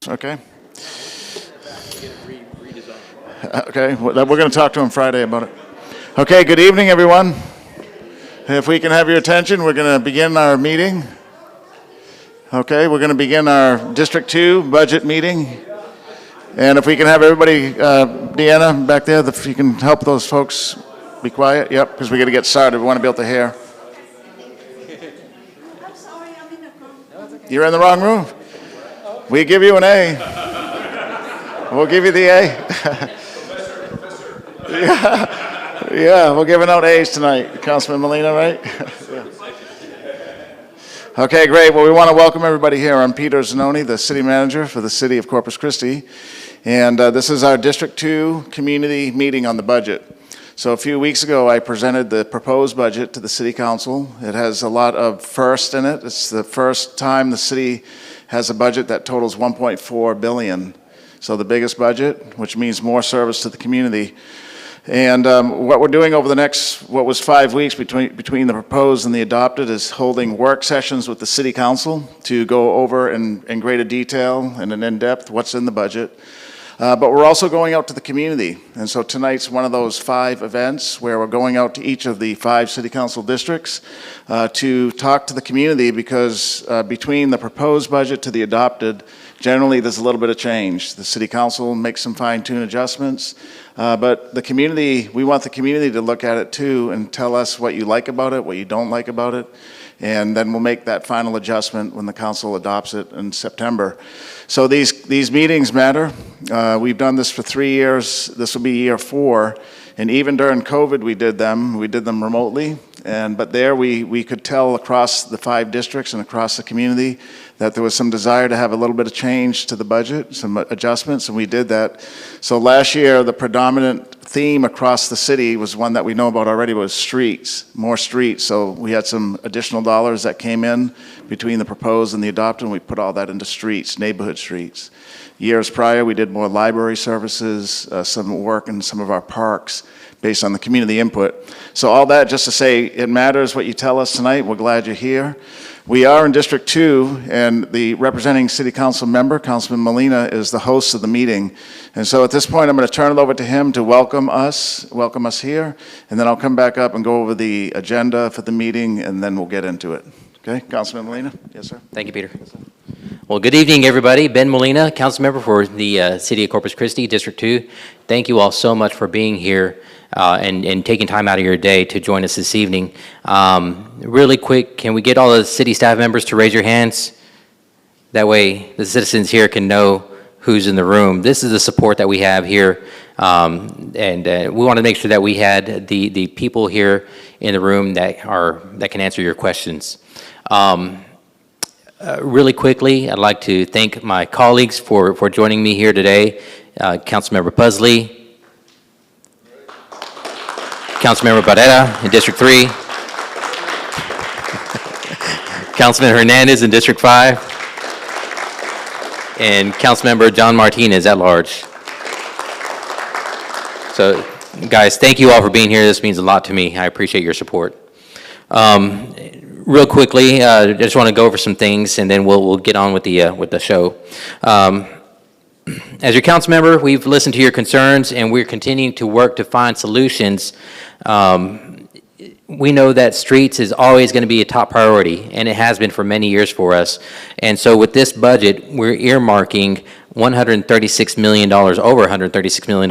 Okay. Okay, we're going to talk to him Friday about it. Okay, good evening, everyone. If we can have your attention, we're going to begin our meeting. Okay, we're going to begin our District 2 budget meeting. And if we can have everybody, Deanna, back there, if you can help those folks be quiet. Yep, because we got to get started. We want to be able to hear. I'm sorry, I'm in the wrong room. You're in the wrong room. We give you an A. We'll give you the A. Yeah, we're giving out A's tonight. Councilman Molina, right? Yeah. Okay, great. Well, we want to welcome everybody here. I'm Peter Zanoni, the city manager for the city of Corpus Christi. And this is our District 2 community meeting on the budget. So a few weeks ago, I presented the proposed budget to the city council. It has a lot of firsts in it. It's the first time the city has a budget that totals $1.4 billion. So the biggest budget, which means more service to the community. And what we're doing over the next, what was 5 weeks between the proposed and the adopted, is holding work sessions with the city council to go over in greater detail and in depth what's in the budget. But we're also going out to the community. And so tonight's one of those 5 events where we're going out to each of the 5 city council districts to talk to the community, because between the proposed budget to the adopted, generally there's a little bit of change. The city council makes some fine-tune adjustments, but the community, we want the community to look at it too and tell us what you like about it, what you don't like about it, and then we'll make that final adjustment when the council adopts it in September. So these meetings matter. We've done this for 3 years. This will be year 4, and even during COVID we did them remotely. But there we could tell across the 5 districts and across the community that there was some desire to have a little bit of change to the budget, some adjustments, and we did that. So last year, the predominant theme across the city was one that we know about already, was streets, more streets. So we had some additional dollars that came in between the proposed and the adopted, and we put all that into streets, neighborhood streets. Years prior, we did more library services, some work in some of our parks, based on the community input. So all that just to say, it matters what you tell us tonight. We're glad you're here. We are in District 2, and the representing city council member, Councilman Molina, is the host of the meeting. And so at this point, I'm going to turn it over to him to welcome us here, and then I'll come back up and go over the agenda for the meeting, and then we'll get into it. Okay, Councilman Molina? Yes, sir. Thank you, Peter. Well, good evening, everybody. Ben Molina, council member for the City of Corpus Christi, District 2. Thank you all so much for being here and taking time out of your day to join us this evening. Really quick, can we get all the city staff members to raise your hands? That way the citizens here can know who's in the room. This is the support that we have here, and we want to make sure that we had the people here in the room that can answer your questions. Really quickly, I'd like to thank my colleagues for joining me here today. Councilmember Pusley, Councilmember Barrera in District 3, Councilman Hernandez in District 5, and Councilmember John Martinez at large. So, guys, thank you all for being here. This means a lot to me. I appreciate your support. Real quickly, I just want to go over some things, and then we'll get on with the show. As your council member, we've listened to your concerns, and we're continuing to work to find solutions. We know that streets is always going to be a top priority, and it has been for many years for us. And so with this budget, we're earmarking $136 million, over $136 million,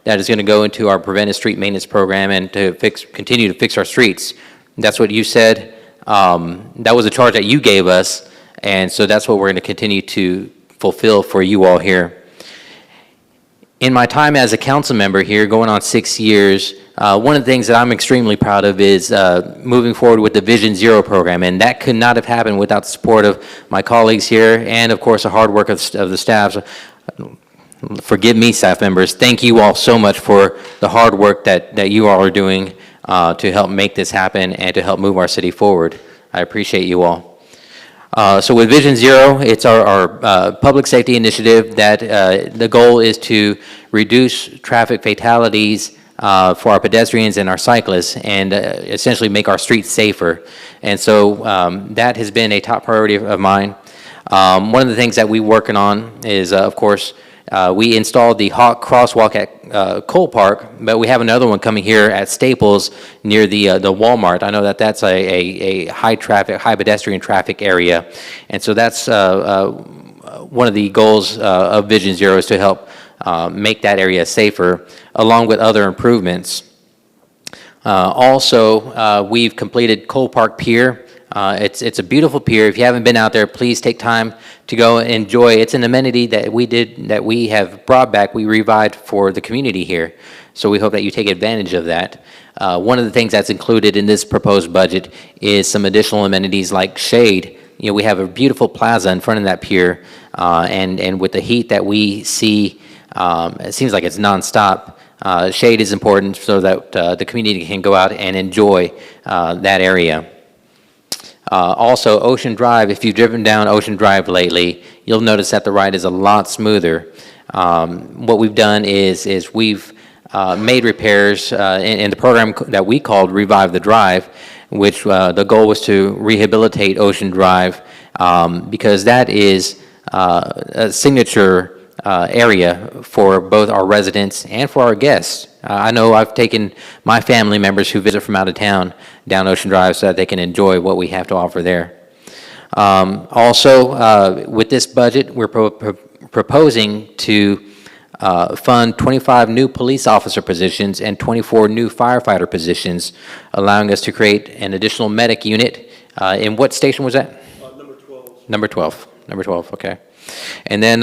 that is going to go into our preventive street maintenance program and to continue to fix our streets. That's what you said. That was a charge that you gave us, and so that's what we're going to continue to fulfill for you all here. In my time as a council member here, going on 6 years, one of the things that I'm extremely proud of is moving forward with the Vision Zero program, and that could not have happened without the support of my colleagues here and, of course, the hard work of the staff. So, forgive me, staff members. Thank you all so much for the hard work that you all are doing to help make this happen and to help move our city forward. I appreciate you all. So with Vision Zero, it's our public safety initiative that the goal is to reduce traffic fatalities for our pedestrians and our cyclists, and essentially make our streets safer. And so that has been a top priority of mine. One of the things that we're working on is, of course, we installed the Hawk crosswalk at Cole Park, but we have another one coming here at Staples near the Walmart. I know that that's a high traffic, high pedestrian traffic area, and so that's one of the goals of Vision Zero is to help make that area safer, along with other improvements. Also, we've completed Cole Park Pier. It's a beautiful pier. If you haven't been out there, please take time to go and enjoy. It's an amenity that we have brought back, we revived for the community here. So we hope that you take advantage of that. One of the things that's included in this proposed budget is some additional amenities like shade. You know, we have a beautiful plaza in front of that pier, and with the heat that we see, it seems like it's nonstop. Shade is important so that the community can go out and enjoy that area. Also, Ocean Drive, if you've driven down Ocean Drive lately, you'll notice that the ride is a lot smoother. What we've done is we've made repairs in the program that we called Revive the Drive, which the goal was to rehabilitate Ocean Drive because that is a signature area for both our residents and for our guests. I know I've taken my family members who visit from out of town down Ocean Drive so that they can enjoy what we have to offer there. Also, with this budget, we're proposing to fund 25 new police officer positions and 24 new firefighter positions, allowing us to create an additional medic unit. In what station was that? Number 12. Number 12. Number 12, okay. And then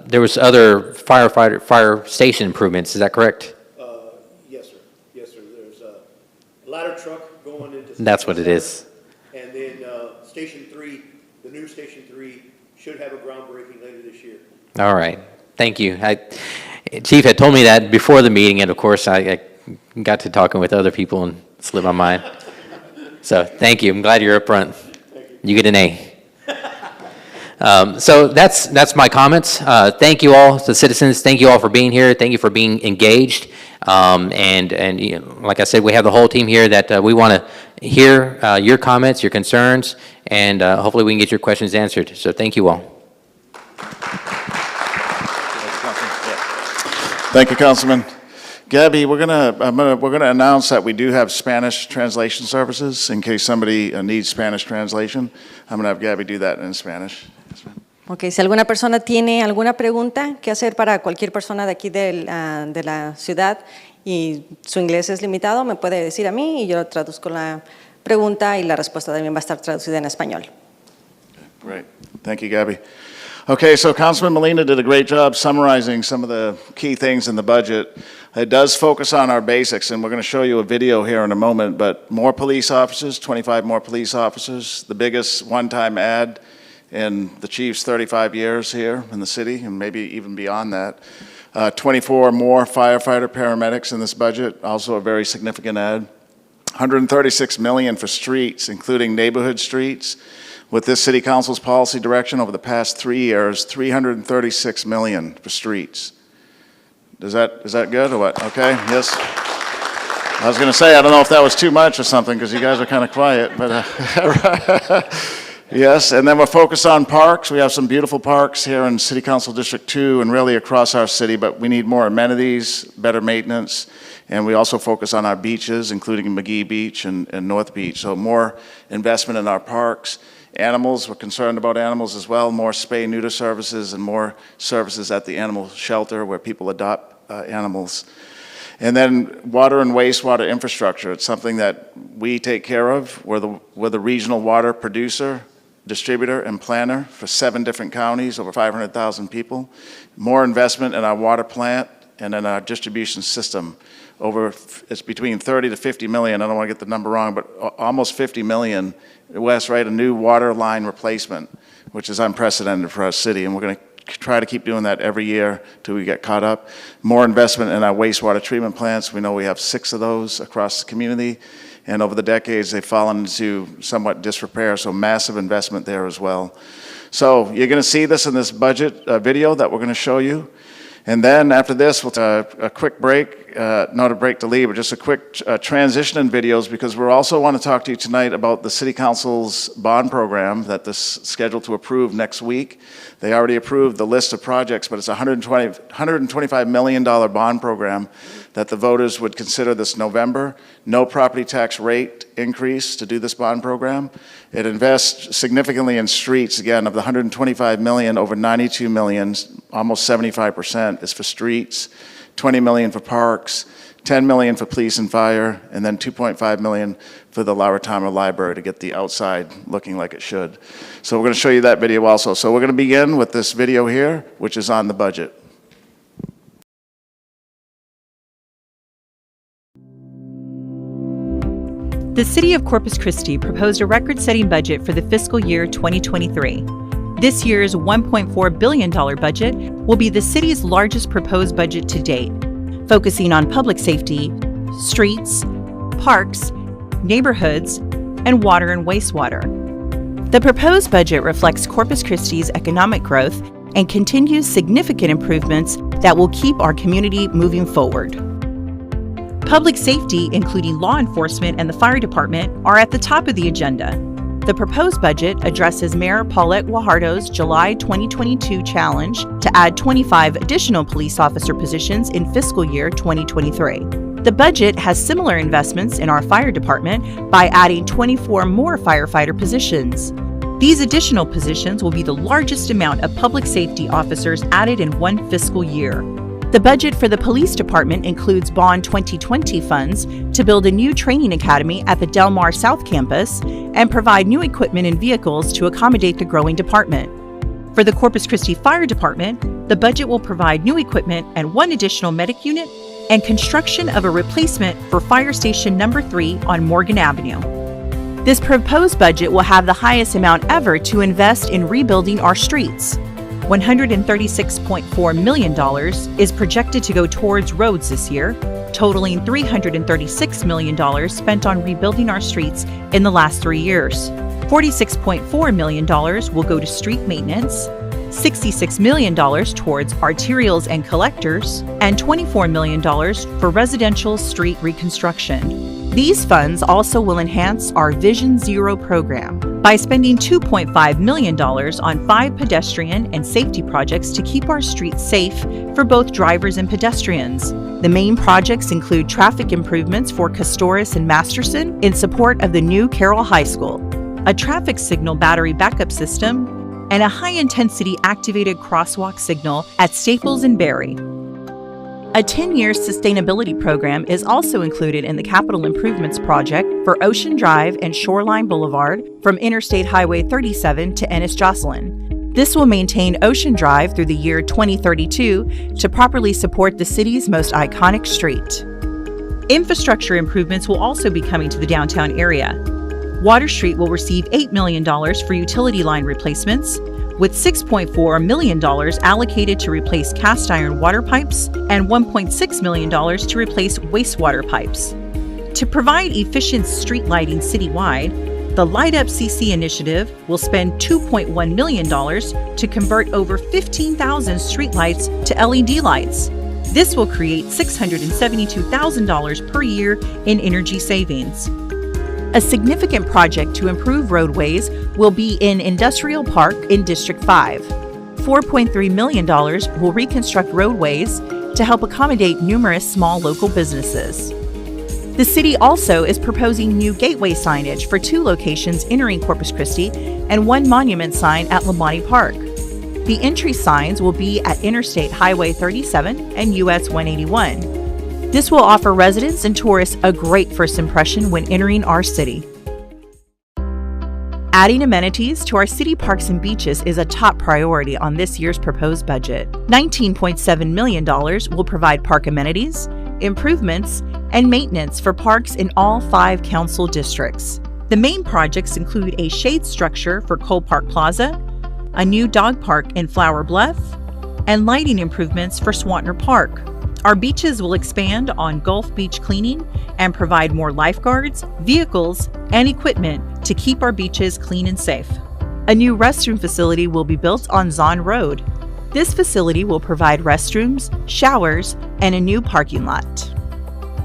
there was other fire station improvements, is that correct? Yes, sir. Yes, sir. There's a ladder truck going into. That's what it is. And then Station 3, the new Station 3 should have a groundbreaking later this year. All right, thank you. Chief had told me that before the meeting, and of course, I got to talking with other people and slipped my mind. So, thank you. I'm glad you're up front. You get an A. So that's my comments. Thank you all, the citizens. Thank you all for being here. Thank you for being engaged. And you know, like I said, we have the whole team here that we want to hear your comments, your concerns, and hopefully we can get your questions answered. So thank you all. Thank you, Councilman. Gabby, we're gonna announce that we do have Spanish translation services in case somebody needs Spanish translation. I'm gonna have Gabby do that in Spanish. Yes, ma'am. Ok, si alguna persona tiene alguna pregunta que hacer para cualquier persona de aquí de la ciudad y su inglés es limitado, me puede decir a mí y yo traduzco la pregunta y la respuesta también va a estar traducida en español. Great. Thank you, Gabby. Okay, so Councilman Molina did a great job summarizing some of the key things in the budget. It does focus on our basics, and we're going to show you a video here in a moment, but more police officers, 25 more police officers, the biggest one-time ad in the chief's 35 years here in the city, and maybe even beyond that. 24 more firefighter paramedics in this budget, also a very significant ad. 136 million for streets, including neighborhood streets. With this city council's policy direction over the past 3 years, 336 million for streets. Is that good or what? Okay, yes. I was going to say, I don't know if that was too much or something because you guys are kind of quiet, but yes. And then we're focused on parks. We have some beautiful parks here in City Council District 2 and really across our city, but we need more amenities, better maintenance, and we also focus on our beaches, including McGee Beach and North Beach. So more investment in our parks. Animals, we're concerned about animals as well, more spay-neuter services and more services at the animal shelter where people adopt animals. And then water and wastewater infrastructure, it's something that we take care of. We're the regional water producer, distributor, and planner for 7 different counties, over 500,000 people. More investment in our water plant and in our distribution system. It's between 30 to 50 million, I don't want to get the number wrong, but almost 50 million. West, right, a new water line replacement, which is unprecedented for our city, and we're going to try to keep doing that every year till we get caught up. More investment in our wastewater treatment plants. We know we have 6 of those across the community, and over the decades they've fallen into somewhat disrepair, so massive investment there as well. So you're going to see this in this budget video that we're going to show you. And then after this, we'll take a quick break, not a break to leave, but just a quick transition in videos, because we also want to talk to you tonight about the City Council's bond program that is scheduled to approve next week. They already approved the list of projects, but it's a $125 million bond program that the voters would consider this November. No property tax rate increase to do this bond program. It invests significantly in streets. Again, of the $125 million, over $92 million, almost 75% is for streets, $20 million for parks, $10 million for police and fire, and then $2.5 million for the Lauritama Library to get the outside looking like it should. So we're going to show you that video also. So we're going to begin with this video here, which is on the budget. The City of Corpus Christi proposed a record-setting budget for the fiscal year 2023. This year's $1.4 billion budget will be the city's largest proposed budget to date, focusing on public safety, streets, parks, neighborhoods, and water and wastewater. The proposed budget reflects Corpus Christi's economic growth and continues significant improvements that will keep our community moving forward. Public safety, including law enforcement and the fire department, are at the top of the agenda. The proposed budget addresses Mayor Paulette Guajardo's July 2022 challenge to add 25 additional police officer positions in fiscal year 2023. The budget has similar investments in our fire department by adding 24 more firefighter positions. These additional positions will be the largest amount of public safety officers added in one fiscal year. The budget for the police department includes Bond 2020 funds to build a new training academy at the Del Mar South campus and provide new equipment and vehicles to accommodate the growing department. For the Corpus Christi Fire Department, the budget will provide new equipment and one additional medic unit and construction of a replacement for Fire Station Number 3 on Morgan Avenue. This proposed budget will have the highest amount ever to invest in rebuilding our streets. $136.4 million is projected to go towards roads this year, totaling $336 million spent on rebuilding our streets in the last 3 years. $46.4 million will go to street maintenance, $66 million towards arterials and collectors, and $24 million for residential street reconstruction. These funds also will enhance our Vision Zero program by spending $2.5 million on 5 pedestrian and safety projects to keep our streets safe for both drivers and pedestrians. The main projects include traffic improvements for Castoris and Masterson in support of the new Carroll High School, a traffic signal battery backup system, and a high-intensity activated crosswalk signal at Staples and Berry. A 10-year sustainability program is also included in the capital improvements project for Ocean Drive and Shoreline Boulevard from Interstate Highway 37 to Ennis-Jocelyn. This will maintain Ocean Drive through the year 2032 to properly support the city's most iconic street. Infrastructure improvements will also be coming to the downtown area. Water Street will receive $8 million for utility line replacements, with $6.4 million allocated to replace cast iron water pipes and $1.6 million to replace wastewater pipes. To provide efficient street lighting citywide, the Light Up CC initiative will spend $2.1 million to convert over 15,000 streetlights to LED lights. This will create $672,000 per year in energy savings. A significant project to improve roadways will be in Industrial Park in District 5. $4.3 million will reconstruct roadways to help accommodate numerous small local businesses. The city also is proposing new gateway signage for 2 locations entering Corpus Christi and 1 monument sign at Lamani Park. The entry signs will be at Interstate Highway 37 and US 181. This will offer residents and tourists a great first impression when entering our city. Adding amenities to our city parks and beaches is a top priority on this year's proposed budget. $19.7 million will provide park amenities, improvements, and maintenance for parks in all 5 council districts. The main projects include a shade structure for Cole Park Plaza, a new dog park in Flower Bluff, and lighting improvements for Swantner Park. Our beaches will expand on Gulf Beach cleaning and provide more lifeguards, vehicles, and equipment to keep our beaches clean and safe. A new restroom facility will be built on Zahn Road. This facility will provide restrooms, showers, and a new parking lot.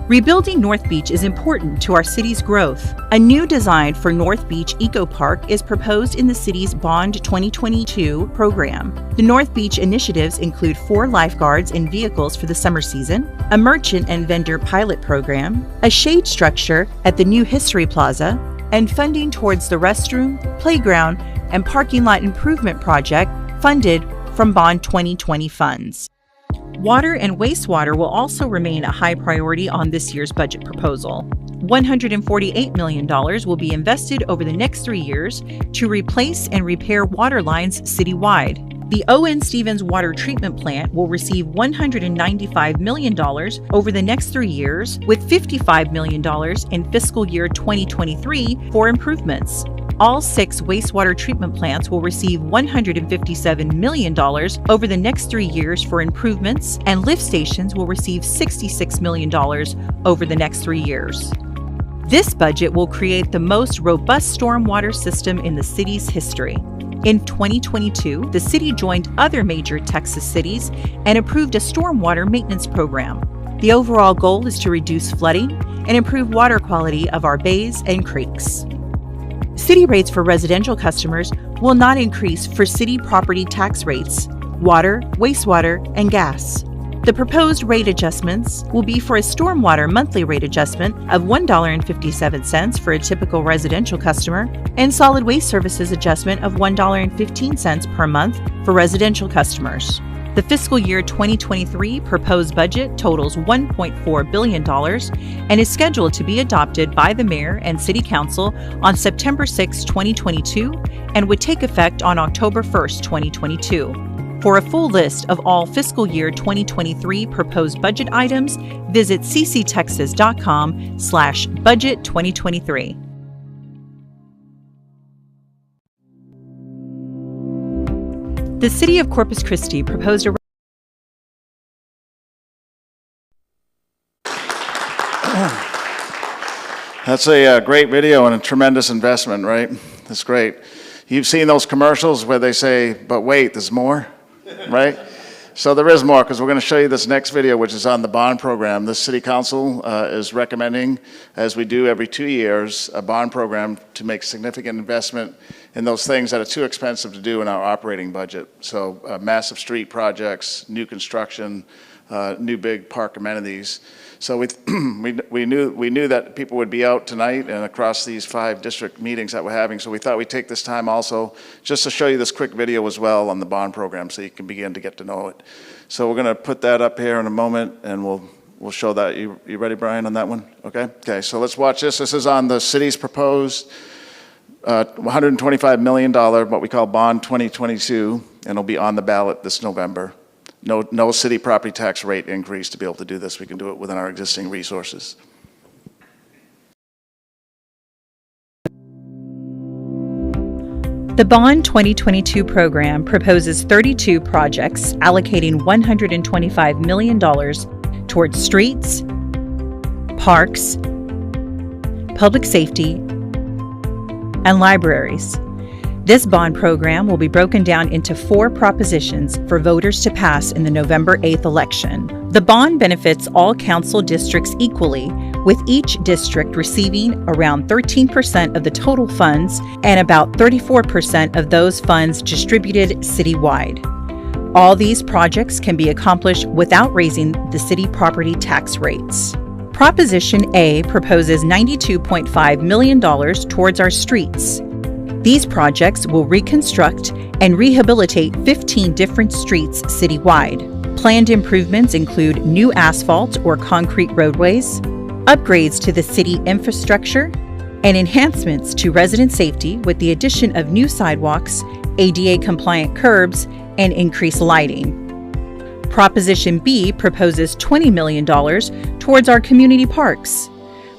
Rebuilding North Beach is important to our city's growth. A new design for North Beach Eco Park is proposed in the city's Bond 2022 program. The North Beach initiatives include 4 lifeguards in vehicles for the summer season, a merchant and vendor pilot program, a shade structure at the new History Plaza, and funding towards the restroom, playground, and parking lot improvement project funded from Bond 2020 funds. Water and wastewater will also remain a high priority on this year's budget proposal. $148 million will be invested over the next 3 years to replace and repair water lines citywide. The O.N. Stevens Water Treatment Plant will receive $195 million over the next 3 years, with $55 million in fiscal year 2023 for improvements. All 6 wastewater treatment plants will receive $157 million over the next 3 years for improvements, and lift stations will receive $66 million over the next 3 years. This budget will create the most robust stormwater system in the city's history. In 2022, the city joined other major Texas cities and approved a stormwater maintenance program. The overall goal is to reduce flooding and improve water quality of our bays and creeks. City rates for residential customers will not increase for city property tax rates, water, wastewater, and gas. The proposed rate adjustments will be for a stormwater monthly rate adjustment of $1.57 for a typical residential customer and solid waste services adjustment of $1.15 per month for residential customers. The fiscal year 2023 proposed budget totals $1.4 billion and is scheduled to be adopted by the Mayor and City Council on September 6, 2022, and would take effect on October 1, 2022. For a full list of all fiscal year 2023 proposed budget items, visit cctexas.com/budget2023. The City of Corpus Christi proposed a That's a great video and a tremendous investment, right? That's great. You've seen those commercials where they say, but wait, there's more, right? So there is more, because we're going to show you this next video, which is on the bond program. The City Council is recommending, as we do every 2 years, a bond program to make significant investment in those things that are too expensive to do in our operating budget. So massive street projects, new construction, new big park amenities. So we knew that people would be out tonight and across these 5 district meetings that we're having. So we thought we'd take this time also just to show you this quick video as well on the bond program, so you can begin to get to know it. So we're going to put that up here in a moment, and we'll show that. You ready, Brian, on that one? Okay. Okay. So let's watch this. This is on the city's proposed $125 million, what we call Bond 2022, and it'll be on the ballot this November. No city property tax rate increase to be able to do this. We can do it within our existing resources. The Bond 2022 program proposes 32 projects allocating $125 million towards streets, parks, public safety, and libraries. This bond program will be broken down into 4 propositions for voters to pass in the November 8th election. The bond benefits all council districts equally, with each district receiving around 13% of the total funds and about 34% of those funds distributed citywide. All these projects can be accomplished without raising the city property tax rates. Proposition A proposes $92.5 million towards our streets. These projects will reconstruct and rehabilitate 15 different streets citywide. Planned improvements include new asphalt or concrete roadways, upgrades to the city infrastructure, and enhancements to resident safety with the addition of new sidewalks, ADA-compliant curbs, and increased lighting. Proposition B proposes $20 million towards our community parks.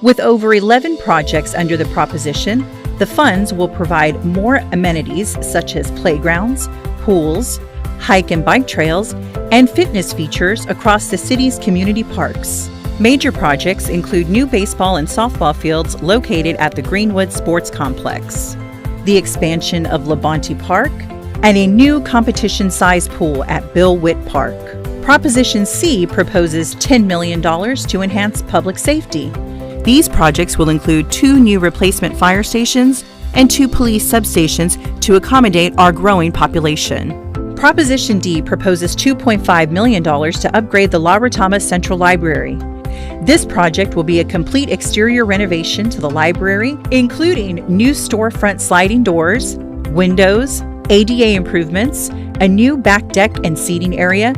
With over 11 projects under the proposition, the funds will provide more amenities such as playgrounds, pools, hike and bike trails, and fitness features across the city's community parks. Major projects include new baseball and softball fields located at the Greenwood Sports Complex, the expansion of Labonte Park, and a new competition size pool at Bill Witt Park. Proposition C proposes $10 million to enhance public safety. These projects will include 2 new replacement fire stations and 2 police substations to accommodate our growing population. Proposition D proposes $2.5 million to upgrade the La Retama Central Library. This project will be a complete exterior renovation to the library, including new storefront sliding doors, windows, ADA improvements, a new back deck and seating area,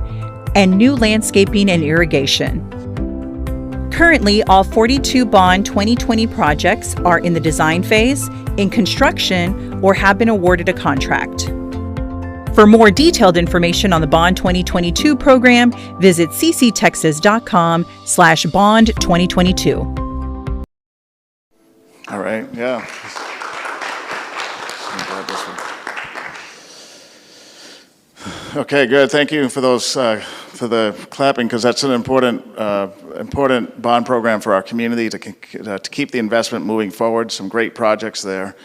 and new landscaping and irrigation. Currently, all 42 Bond 2020 projects are in the design phase, in construction, or have been awarded a contract. For more detailed information on the Bond 2022 program, visit cctexas.com/bond2022. All right, yeah. Grab this one. Okay, good. Thank you for those, for the clapping, because that's an important bond program for our community to keep the investment moving forward. Some great projects there.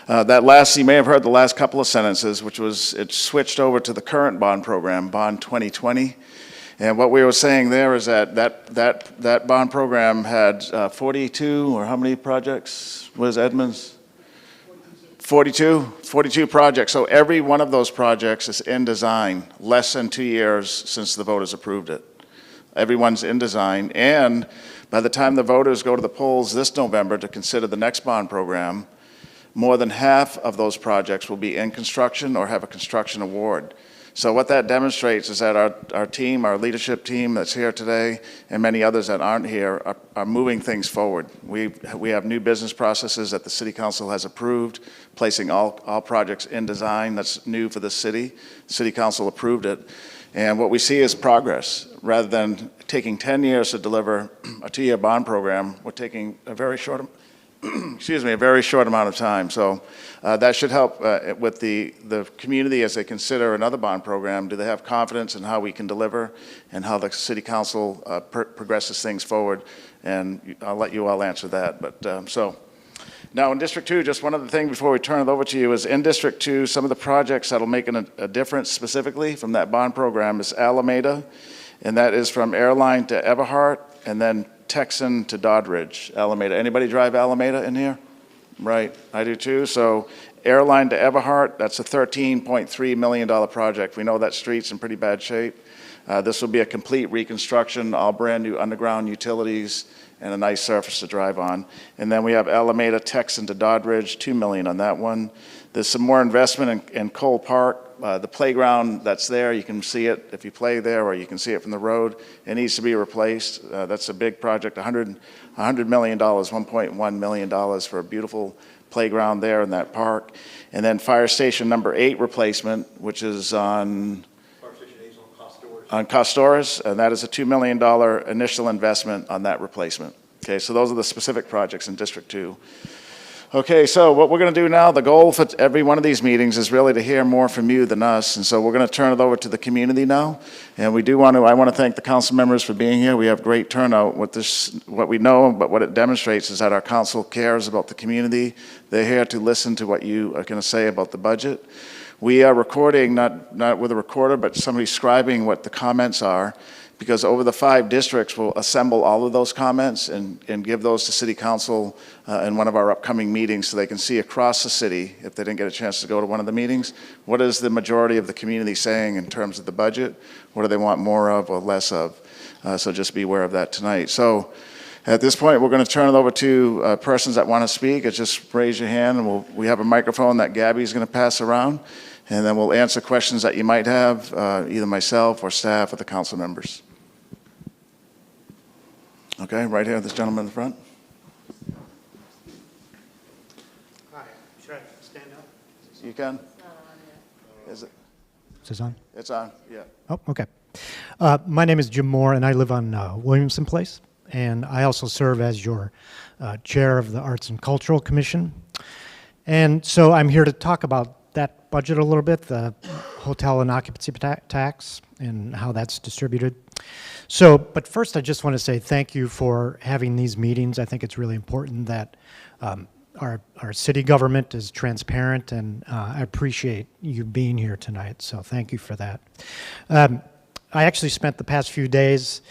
You may have heard the last couple of sentences, which was it switched over to the current bond program, Bond 2020. And what we were saying there is that bond program had 42, or how many projects was Edmonds? 42 projects. So every one of those projects is in design, less than 2 years since the voters approved it. Everyone's in design, and by the time the voters go to the polls this November to consider the next bond program, more than half of those projects will be in construction or have a construction award. So what that demonstrates is that our team, our leadership team that's here today, and many others that aren't here, are moving things forward. We have new business processes that the City Council has approved, placing all projects in design. That's new for the city. The City Council approved it. And what we see is progress. Rather than taking 10 years to deliver a 2-year bond program, we're taking a very short amount of time. So that should help with the community as they consider another bond program. Do they have confidence in how we can deliver and how the City Council progresses things forward? And I'll let you all answer that. But so now in District 2, just one other thing before we turn it over to you is in District 2, some of the projects that'll make a difference specifically from that bond program is Alameda, and that is from Airline to Everhart, and then Texan to Doddridge, Alameda. Anybody drive Alameda in here? Right, I do too. So Airline to Everhart, that's a $13.3 million project. We know that street's in pretty bad shape. This will be a complete reconstruction, all brand new underground utilities, and a nice surface to drive on. And then we have Alameda, Texan to Doddridge, $2 million on that one. There's some more investment in Cole Park. The playground that's there, you can see it if you play there, or you can see it from the road. It needs to be replaced. That's a big project, $100 million, $1.1 million for a beautiful playground there in that park. And then Fire Station number 8 replacement, which is on Costores, and that is a $2 million initial investment on that replacement. Okay, so those are the specific projects in District 2. Okay, so what we're going to do now, the goal for every one of these meetings is really to hear more from you than us, and so we're going to turn it over to the community now. And I want to thank the council members for being here. We have great turnout with this, what we know, but what it demonstrates is that our council cares about the community. They're here to listen to what you are going to say about the budget. We are recording, not with a recorder, but somebody scribing what the comments are, because over the 5 districts, we'll assemble all of those comments and give those to City Council in one of our upcoming meetings so they can see across the city, if they didn't get a chance to go to one of the meetings, what is the majority of the community saying in terms of the budget? What do they want more of or less of? So just be aware of that tonight. So at this point, we're going to turn it over to persons that want to speak. It's just raise your hand, and we have a microphone that Gabby's going to pass around, and then we'll answer questions that you might have, either myself or staff or the council members. Okay, right here, this gentleman in the front. Hi, should I stand up? You can? Is it? Is this on? It's on, yeah. Oh, okay. My name is Jim Moore, and I live on Williamson Place, and I also serve as your chair of the Arts and Cultural Commission. And so I'm here to talk about that budget a little bit, the hotel and occupancy tax and how that's distributed. So, but first I just want to say thank you for having these meetings. I think it's really important that our city government is transparent, and I appreciate you being here tonight, so thank you for that. I actually spent the past few days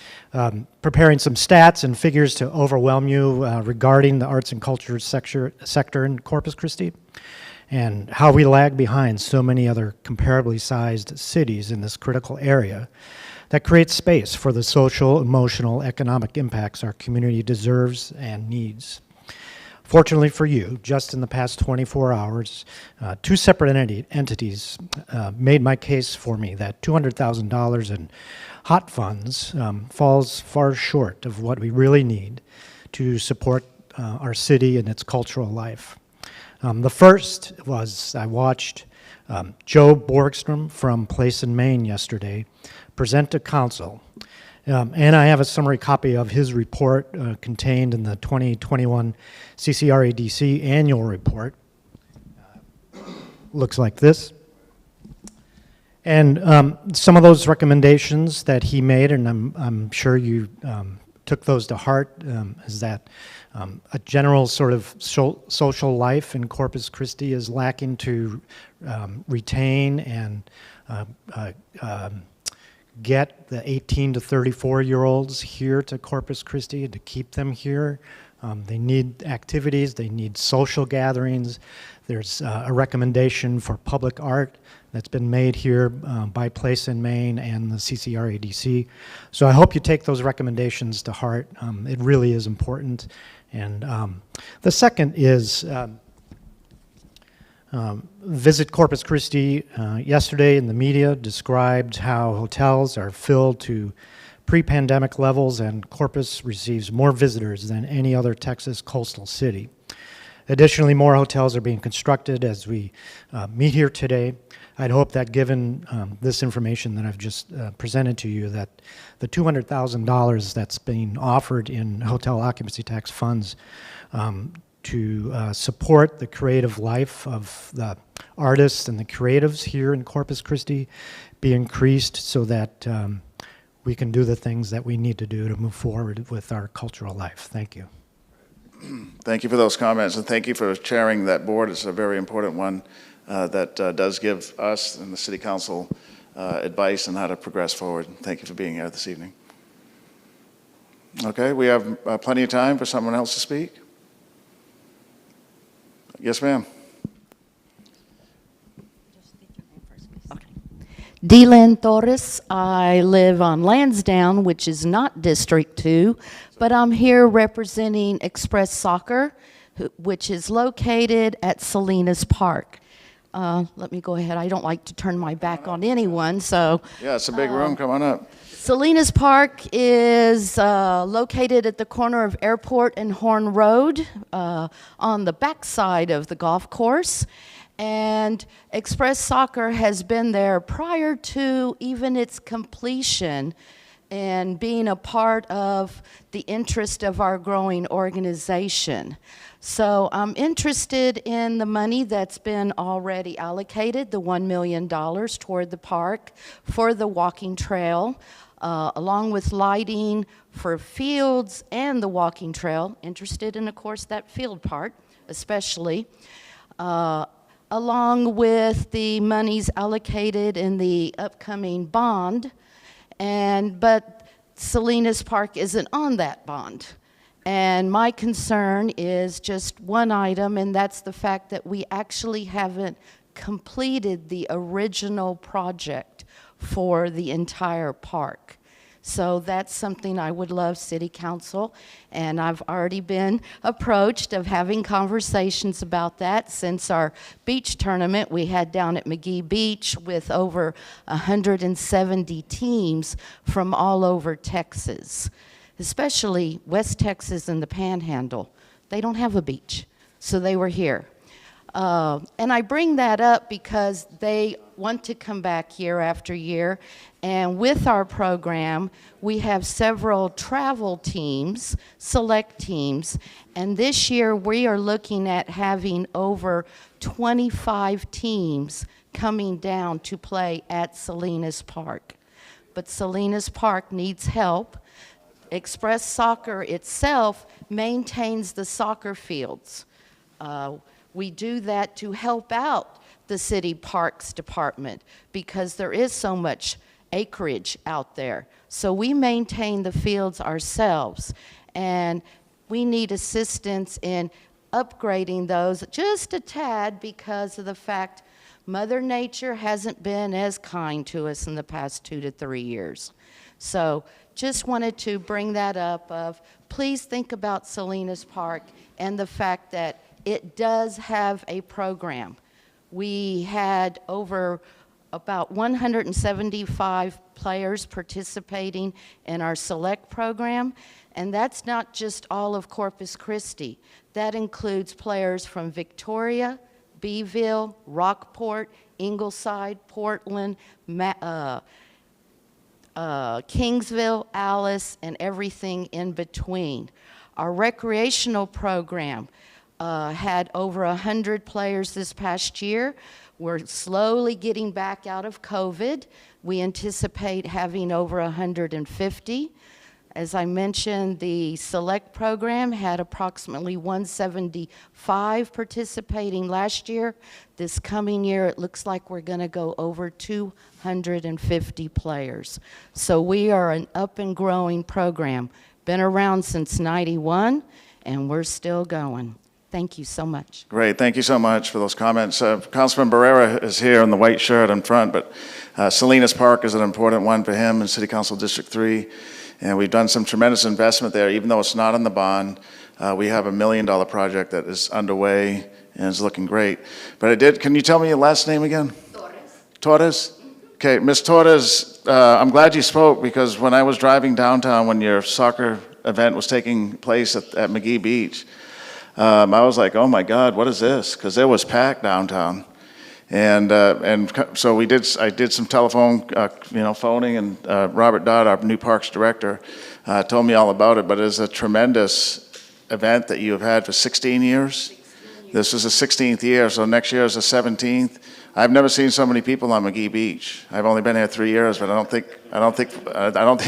preparing some stats and figures to overwhelm you regarding the arts and culture sector in Corpus Christi and how we lag behind so many other comparably sized cities in this critical area that creates space for the social, emotional, economic impacts our community deserves and needs. Fortunately for you, just in the past 24 hours, two separate entities made my case for me that $200,000 in hot funds falls far short of what we really need to support our city and its cultural life. The first was I watched Joe Borgstrom from Place in Maine yesterday present to council. And I have a summary copy of his report contained in the 2021 CCRADC annual report. Looks like this. And some of those recommendations that he made, and I'm sure you took those to heart, is that a general sort of social life in Corpus Christi is lacking to retain and get the 18 to 34-year-olds here to Corpus Christi, to keep them here. They need activities, they need social gatherings. There's a recommendation for public art that's been made here by Place in Maine and the CCRADC. So I hope you take those recommendations to heart. It really is important. And the second is Visit Corpus Christi yesterday in the media described how hotels are filled to pre-pandemic levels and Corpus receives more visitors than any other Texas coastal city. Additionally, more hotels are being constructed as we meet here today. I'd hope that given this information that I've just presented to you, that the $200,000 that's being offered in hotel occupancy tax funds to support the creative life of the artists and the creatives here in Corpus Christi be increased so that we can do the things that we need to do to move forward with our cultural life. Thank you. Thank you for those comments, and thank you for chairing that board. It's a very important one that does give us and the City Council advice on how to progress forward. Thank you for being here this evening. Okay, we have plenty of time for someone else to speak. Yes, ma'am. Deland Torres. I live on Lansdowne, which is not District 2, but I'm here representing Express Soccer, which is located at Salinas Park. Let me go ahead. I don't like to turn my back on anyone, so. Yeah, it's a big room. Come on up. Salinas Park is located at the corner of Airport and Horn Road on the backside of the golf course. And Express Soccer has been there prior to even its completion and being a part of the interest of our growing organization. So I'm interested in the money that's been already allocated, the $1 million toward the park for the walking trail, along with lighting for fields and the walking trail. Interested in, of course, that field part, especially. Along with the monies allocated in the upcoming bond, but Salinas Park isn't on that bond. And my concern is just one item, and that's the fact that we actually haven't completed the original project for the entire park. So that's something I would love City Council, and I've already been approached of having conversations about that since our beach tournament we had down at McGee Beach with over 170 teams from all over Texas, especially West Texas and the Panhandle. They don't have a beach, so they were here. And I bring that up because they want to come back year after year. And with our program, we have several travel teams, select teams. And this year, we are looking at having over 25 teams coming down to play at Salinas Park. But Salinas Park needs help. Express Soccer itself maintains the soccer fields. We do that to help out the city parks department because there is so much acreage out there. So we maintain the fields ourselves, and we need assistance in upgrading those just a tad because of the fact Mother Nature hasn't been as kind to us in the past 2 to 3 years. So just wanted to bring that up of please think about Salinas Park and the fact that it does have a program. We had over about 175 players participating in our Select program, and that's not just all of Corpus Christi. That includes players from Victoria, Beeville, Rockport, Ingleside, Portland, Kingsville, Alice, and everything in between. Our recreational program had over 100 players this past year. We're slowly getting back out of COVID. We anticipate having over 150. As I mentioned, the Select program had approximately 175 participating last year. This coming year, it looks like we're going to go over 250 players. So we are an up and growing program. Been around since '91, and we're still going. Thank you so much. Great, thank you so much for those comments. Councilman Barrera is here in the white shirt in front, but Salinas Park is an important one for him in City Council District 3, and we've done some tremendous investment there, even though it's not in the bond. We have $1 million project that is underway and is looking great. But can you tell me your last name again? Torres? Okay, Ms. Torres, I'm glad you spoke because when I was driving downtown when your soccer event was taking place at McGee Beach, I was like, oh my God, what is this? Because it was packed downtown. And so I did some telephone, phoning, and Robert Dodd, our new Parks Director, told me all about it, but it's a tremendous event that you have had for 16 years. This is the 16th year, so next year is the 17th. I've never seen so many people on McGee Beach. I've only been here 3 years, but I don't think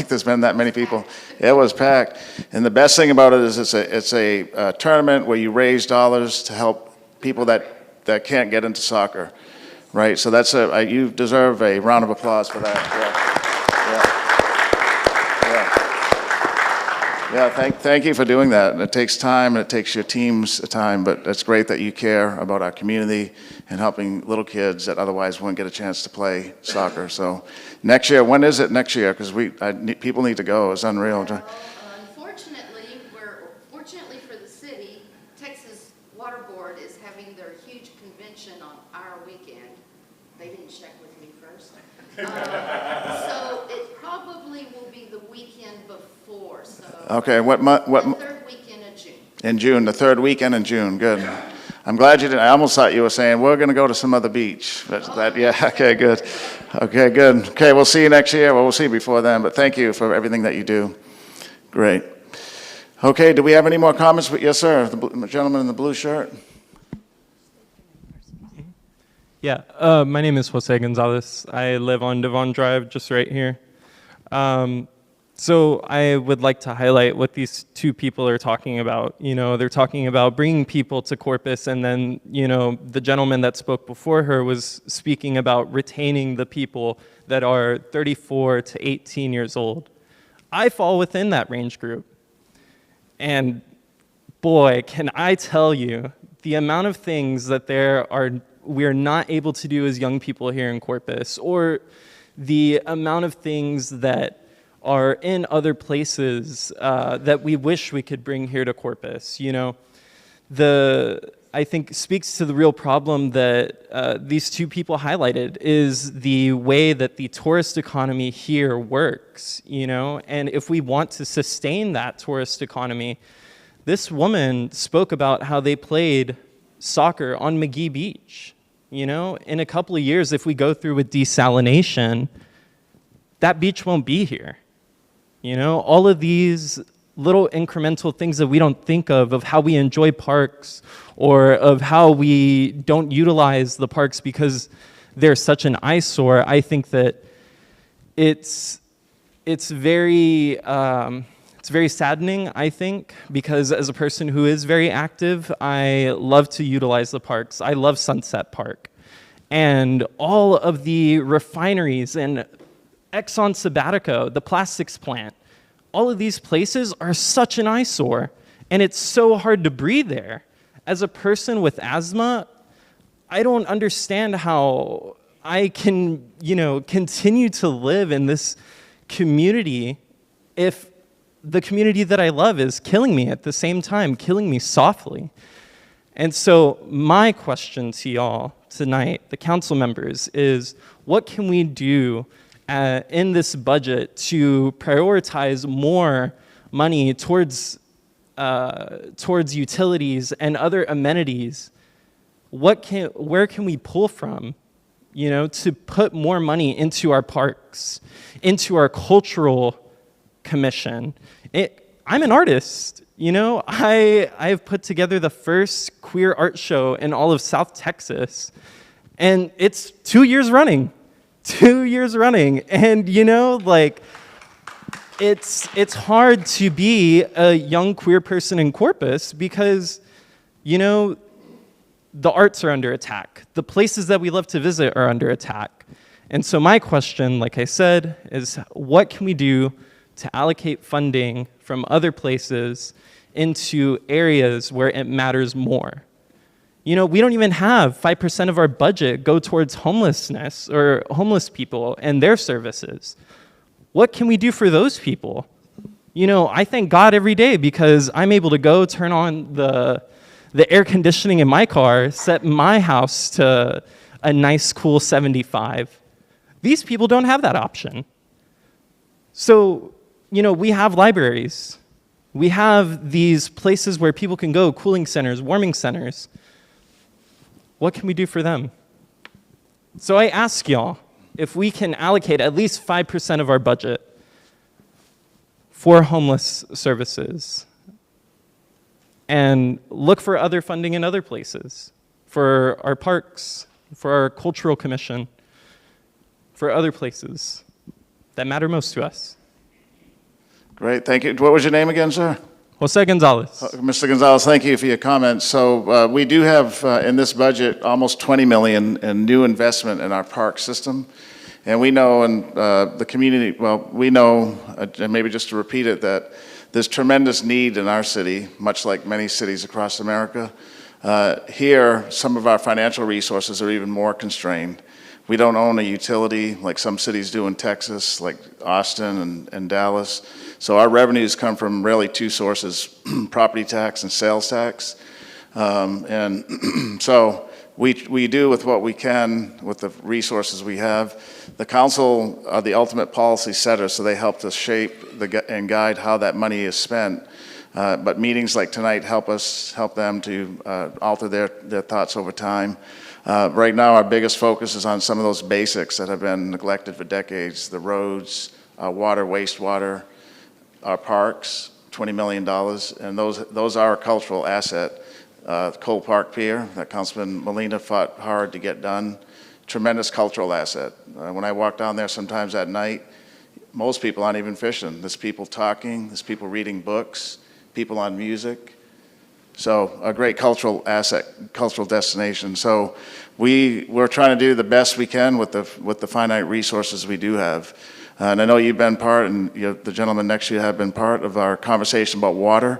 there's been that many people. It was packed, and the best thing about it is it's a tournament where you raise dollars to help people that can't get into soccer, right? So you deserve a round of applause for that. Yeah, thank you for doing that. And it takes time, and it takes your team's time, but it's great that you care about our community and helping little kids that otherwise wouldn't get a chance to play soccer. So next year, when is it next year? Because people need to go. It's unreal. Well, fortunately for the city, Texas Water Board is having their huge convention on our weekend. They didn't check with me first. So it probably will be the weekend before. So okay, what month? The third weekend of June. In June, the third weekend in June. Good. I'm glad you didn't. I almost thought you were saying we're going to go to some other beach. Yeah. Okay. Good. Okay. Good. Okay. We'll see you next year. Well, we'll see you before then. But thank you for everything that you do. Great. Okay. Do we have any more comments? Yes, sir. The gentleman in the blue shirt. Yeah, my name is Jose Gonzalez. I live on Devon Drive, just right here. So I would like to highlight what these two people are talking about. They're talking about bringing people to Corpus, and then, the gentleman that spoke before her was speaking about retaining the people that are 34 to 18 years old. I fall within that range group. And boy, can I tell you, the amount of things that we're not able to do as young people here in Corpus, or the amount of things that are in other places that we wish we could bring here to Corpus. I think speaks to the real problem that these two people highlighted is the way that the tourist economy here works, and if we want to sustain that tourist economy, this woman spoke about how they played soccer on McGee Beach. In a couple of years, if we go through with desalination, that beach won't be here. All of these little incremental things that we don't think of how we enjoy parks, or of how we don't utilize the parks because they're such an eyesore. I think that it's very It's very saddening, I think, because as a person who is very active, I love to utilize the parks. I love Sunset Park. And all of the refineries and Exxon Sabatico, the plastics plant, all of these places are such an eyesore, and it's so hard to breathe there. As a person with asthma, I don't understand how I can, continue to live in this community if the community that I love is killing me at the same time, killing me softly. And so my question to y'all tonight, the council members, is what can we do in this budget to prioritize more money towards utilities and other amenities? Where can we pull from, to put more money into our parks, into our cultural commission? I'm an artist, I've put together the first queer art show in all of South Texas, and it's 2 years running. 2 years running, and it's hard to be a young queer person in Corpus because, the arts are under attack. The places that we love to visit are under attack. And so my question, like I said, is what can we do to allocate funding from other places into areas where it matters more? We don't even have 5% of our budget go towards homelessness or homeless people and their services. What can we do for those people? I thank God every day because I'm able to go turn on the air conditioning in my car, set my house to a nice, cool 75. These people don't have that option. So, we have libraries. We have these places where people can go, cooling centers, warming centers. What can we do for them? So I ask y'all if we can allocate at least 5% of our budget for homeless services and look for other funding in other places, for our parks, for our cultural commission, for other places that matter most to us. Great, thank you. What was your name again, sir? Jose Gonzalez. Mr. Gonzalez, thank you for your comments. So we do have in this budget almost $20 million in new investment in our park system. And we know in the community, we know, and maybe just to repeat it, that there's tremendous need in our city, much like many cities across America. Here, some of our financial resources are even more constrained. We don't own a utility like some cities do in Texas, like Austin and Dallas. So our revenues come from really two sources, property tax and sales tax. And so we do with what we can with the resources we have. The council are the ultimate policy setter, so they help to shape and guide how that money is spent. But meetings like tonight help them to alter their thoughts over time. Right now, our biggest focus is on some of those basics that have been neglected for decades: the roads, water, wastewater, our parks, $20 million, and those are a cultural asset. Cole Park Pier, that Councilman Molina fought hard to get done, tremendous cultural asset. When I walk down there sometimes at night, most people aren't even fishing. There's people talking, there's people reading books, people on music. So a great cultural asset, cultural destination. So we're trying to do the best we can with the finite resources we do have. And I know you've been part, and the gentleman next to you have been part of our conversation about water.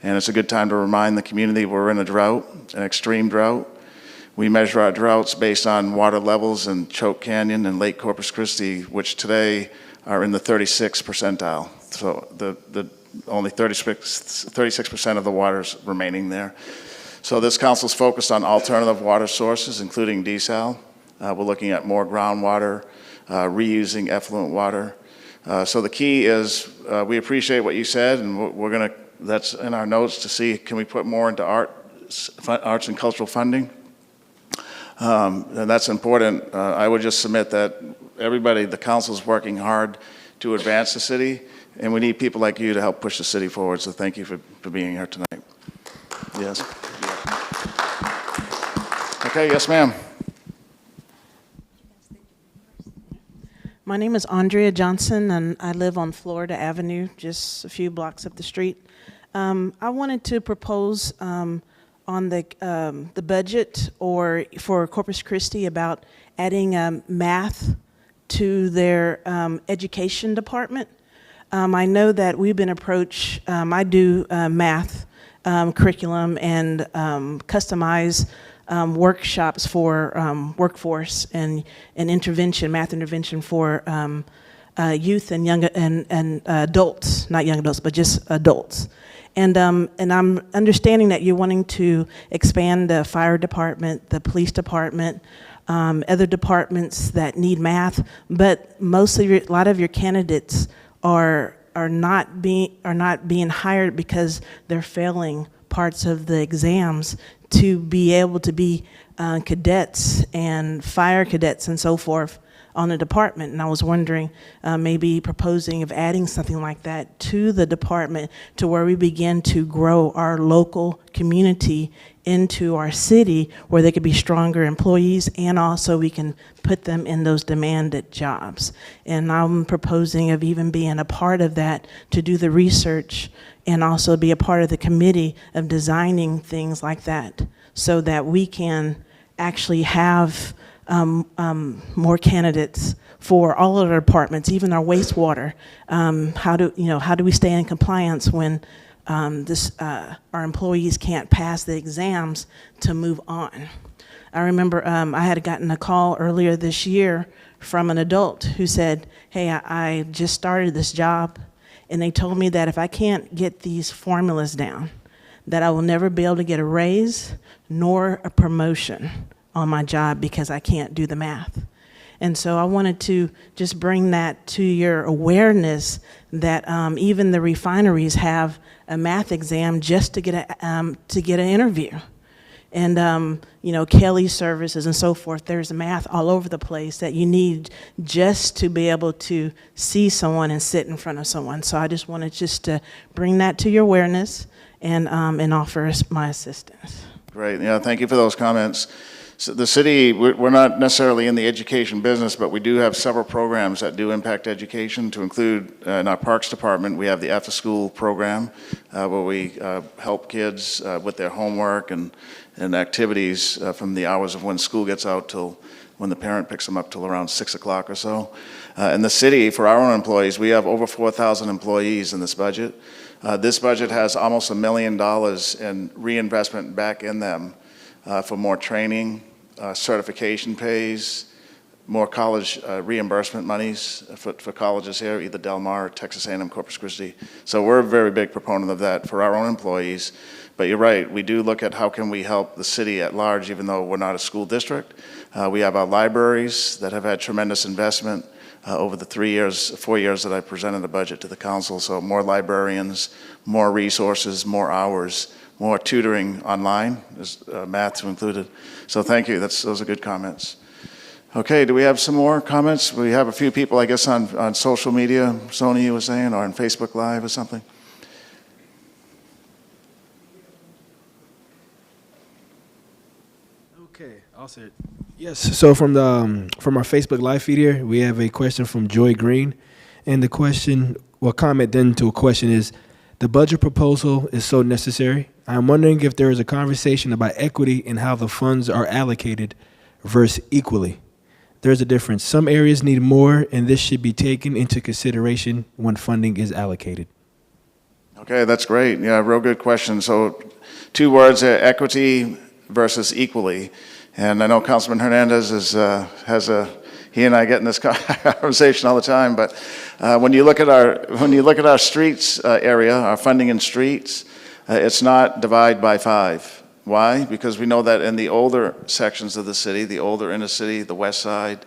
And it's a good time to remind the community we're in a drought, an extreme drought. We measure our droughts based on water levels in Choke Canyon and Lake Corpus Christi, which today are in the 36th percentile. So only 36% of the water is remaining there. So this council's focused on alternative water sources, including desal. We're looking at more groundwater, reusing effluent water. So the key is we appreciate what you said, and that's in our notes to see, can we put more into arts and cultural funding? And that's important. I would just submit that everybody, the council's working hard to advance the city, and we need people like you to help push the city forward. So thank you for being here tonight. Yes. Okay, yes, ma'am. My name is Andrea Johnson, and I live on Florida Avenue, just a few blocks up the street. I wanted to propose on the budget or for Corpus Christi about adding math to their education department. I know that we've been approached, I do math curriculum and customize workshops for workforce and intervention, math intervention for youth and young and adults, not young adults, but just adults. And I'm understanding that you're wanting to expand the fire department, the police department, other departments that need math, but a lot of your candidates are not being hired because they're failing parts of the exams to be able to be cadets and fire cadets and so forth on the department. And I was wondering, maybe proposing of adding something like that to the department to where we begin to grow our local community into our city where they could be stronger employees, and also we can put them in those demanded jobs. And I'm proposing of even being a part of that to do the research and also be a part of the committee of designing things like that so that we can actually have more candidates for all of our departments, even our wastewater. How do we stay in compliance when our employees can't pass the exams to move on? I remember I had gotten a call earlier this year from an adult who said, hey, I just started this job, and they told me that if I can't get these formulas down, that I will never be able to get a raise nor a promotion on my job because I can't do the math. And so I wanted to just bring that to your awareness that even the refineries have a math exam just to get an interview. And Kelly services and so forth, there's math all over the place that you need just to be able to see someone and sit in front of someone. So I just wanted to bring that to your awareness and offer my assistance. Great. Yeah, thank you for those comments. So the city, we're not necessarily in the education business, but we do have several programs that do impact education, to include in our Parks Department, we have the after-school program where we help kids with their homework and activities from the hours of when school gets out till when the parent picks them up till around 6 o'clock or so. In the city, for our own employees, we have over 4,000 employees in this budget. This budget has almost $1 million in reinvestment back in them for more training, certification pays, more college reimbursement monies for colleges here, either Del Mar, Texas A&M, Corpus Christi. So we're a very big proponent of that for our own employees. But you're right, we do look at how can we help the city at large, even though we're not a school district. We have our libraries that have had tremendous investment over the 4 years that I presented the budget to the council. So more librarians, more resources, more hours, more tutoring online, math included. So thank you, those are good comments. Okay, do we have some more comments? We have a few people, I guess, on social media, Sony, you were saying, or on Facebook Live or something? Okay, I'll say it. Yes, so from our Facebook Live feed here, we have a question from Joy Green. And the question, comment then to a question is, the budget proposal is so necessary. I'm wondering if there is a conversation about equity in how the funds are allocated versus equally. There's a difference. Some areas need more, and this should be taken into consideration when funding is allocated. Okay, that's great. Yeah, real good question. So 2 words, equity versus equally. And I know Councilman Hernandez he and I get in this conversation all the time, but when you look at our streets area, our funding in streets, it's not divide by 5. Why? Because we know that in the older sections of the city, the older inner city, the west side,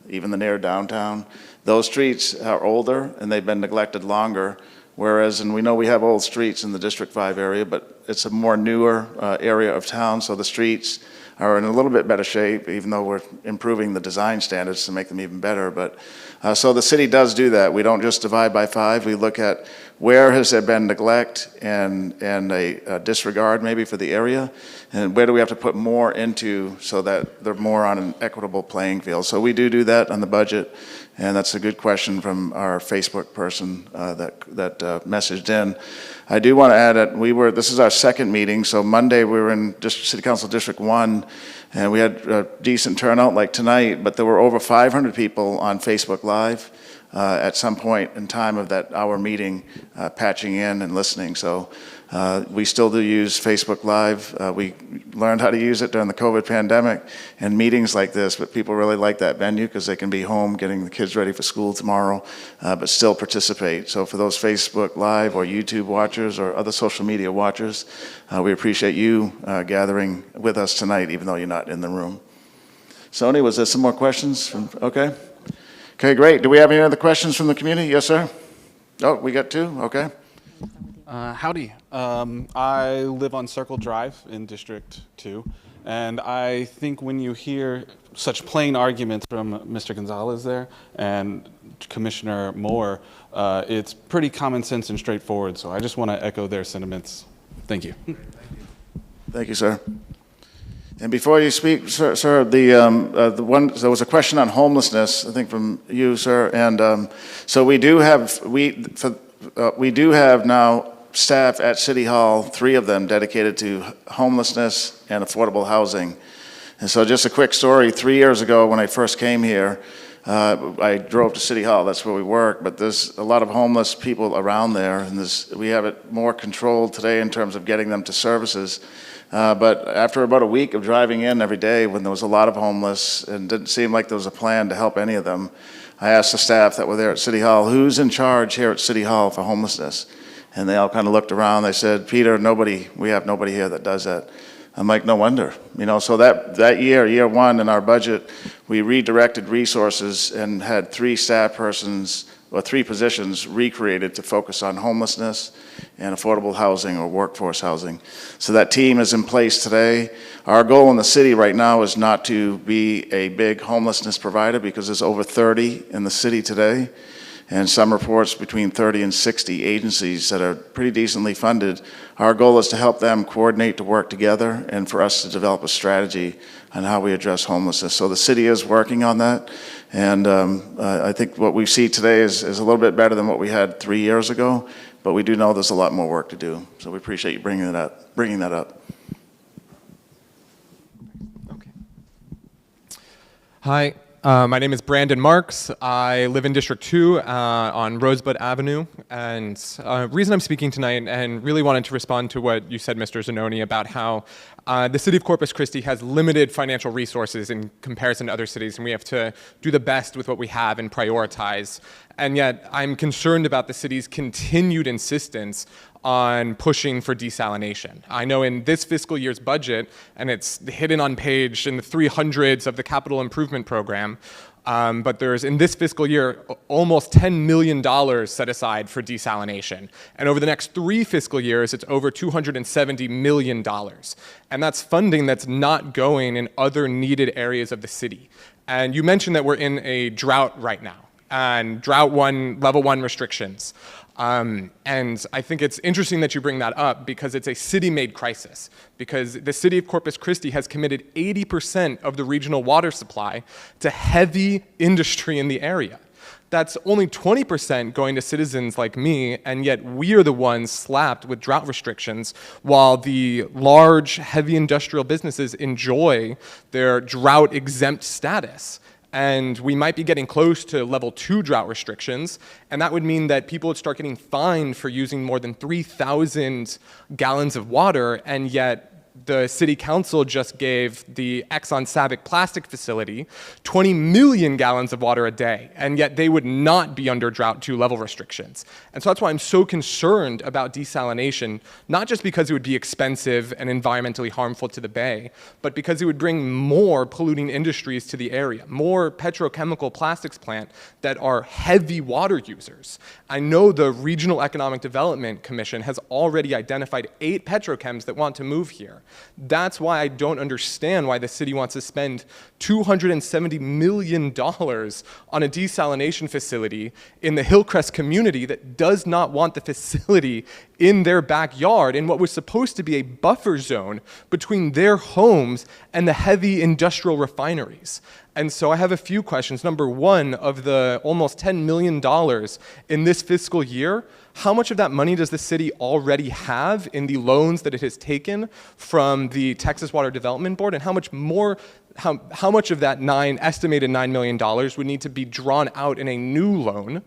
even the near downtown, those streets are older and they've been neglected longer. Whereas, and we know we have old streets in the District 5 area, but it's a more newer area of town, so the streets are in a little bit better shape, even though we're improving the design standards to make them even better. But So the city does do that. We don't just divide by 5. We look at where has there been neglect and a disregard maybe for the area, and where do we have to put more into so that they're more on an equitable playing field. So we do that on the budget, and that's a good question from our Facebook person that messaged in. I do want to add that this is our second meeting, so Monday we were in City Council District 1, and we had a decent turnout like tonight, but there were over 500 people on Facebook Live at some point in time of that hour meeting, patching in and listening. So we still do use Facebook Live. We learned how to use it during the COVID pandemic and meetings like this, but people really like that venue because they can be home getting the kids ready for school tomorrow, but still participate. So for those Facebook Live or YouTube watchers or other social media watchers, we appreciate you gathering with us tonight, even though you're not in the room. Sony, was there some more questions? Okay. Okay, great. Do we have any other questions from the community? Yes, sir? Oh, we got 2? Okay. Howdy. I live on Circle Drive in District 2, and I think when you hear such plain arguments from Mr. Gonzalez there and Commissioner Moore, it's pretty common sense and straightforward, so I just want to echo their sentiments. Thank you. Thank you, sir. And before you speak, sir, there was a question on homelessness, I think from you, sir, and so we do have now staff at City Hall, 3 of them dedicated to homelessness and affordable housing. And so just a quick story, 3 years ago when I first came here, I drove to City Hall, that's where we work, but there's a lot of homeless people around there, and we have it more controlled today in terms of getting them to services. But after about a week of driving in every day when there was a lot of homeless and didn't seem like there was a plan to help any of them, I asked the staff that were there at City Hall, who's in charge here at City Hall for homelessness? And they all kind of looked around. They said, Peter, we have nobody here that does that. I'm like, no wonder. So that year 1 in our budget, we redirected resources and had 3 staff persons or 3 positions recreated to focus on homelessness and affordable housing or workforce housing. So that team is in place today. Our goal in the city right now is not to be a big homelessness provider because there's over 30 in the city today, and some reports between 30 and 60 agencies that are pretty decently funded. Our goal is to help them coordinate to work together and for us to develop a strategy on how we address homelessness. So the city is working on that, and I think what we see today is a little bit better than what we had 3 years ago, but we do know there's a lot more work to do. So we appreciate you bringing that up. Okay. Hi. My name is Brandon Marks. I live in District 2 on Rosebud Avenue. And the reason I'm speaking tonight, and really wanted to respond to what you said, Mr. Zanoni, about how the city of Corpus Christi has limited financial resources in comparison to other cities, and we have to do the best with what we have and prioritize. And yet, I'm concerned about the city's continued insistence on pushing for desalination. I know in this fiscal year's budget, and it's hidden on page in the 300s of the capital improvement program, but there's in this fiscal year almost $10 million set aside for desalination. And over the next 3 fiscal years, it's over $270 million. And that's funding that's not going in other needed areas of the city. And you mentioned that we're in a drought right now, and level 1 restrictions. And I think it's interesting that you bring that up because it's a city-made crisis, because the city of Corpus Christi has committed 80% of the regional water supply to heavy industry in the area. That's only 20% going to citizens like me, and yet we are the ones slapped with drought restrictions while the large, heavy industrial businesses enjoy their drought-exempt status. And we might be getting close to level 2 drought restrictions, and that would mean that people would start getting fined for using more than 3,000 gallons of water, and yet the city council just gave the Exxon Sabic plastic facility 20 million gallons of water a day, and yet they would not be under drought 2 level restrictions. And so that's why I'm so concerned about desalination, not just because it would be expensive and environmentally harmful to the bay, but because it would bring more polluting industries to the area, more petrochemical plastics plant that are heavy water users. I know the Regional Economic Development Commission has already identified 8 petrochems that want to move here. That's why I don't understand why the city wants to spend $270 million on a desalination facility in the Hillcrest community that does not want the facility in their backyard in what was supposed to be a buffer zone between their homes and the heavy industrial refineries. And so I have a few questions. Number one, of the almost $10 million in this fiscal year, how much of that money does the city already have in the loans that it has taken from the Texas Water Development Board, and how much more, how much of that estimated $9 million would need to be drawn out in a new loan?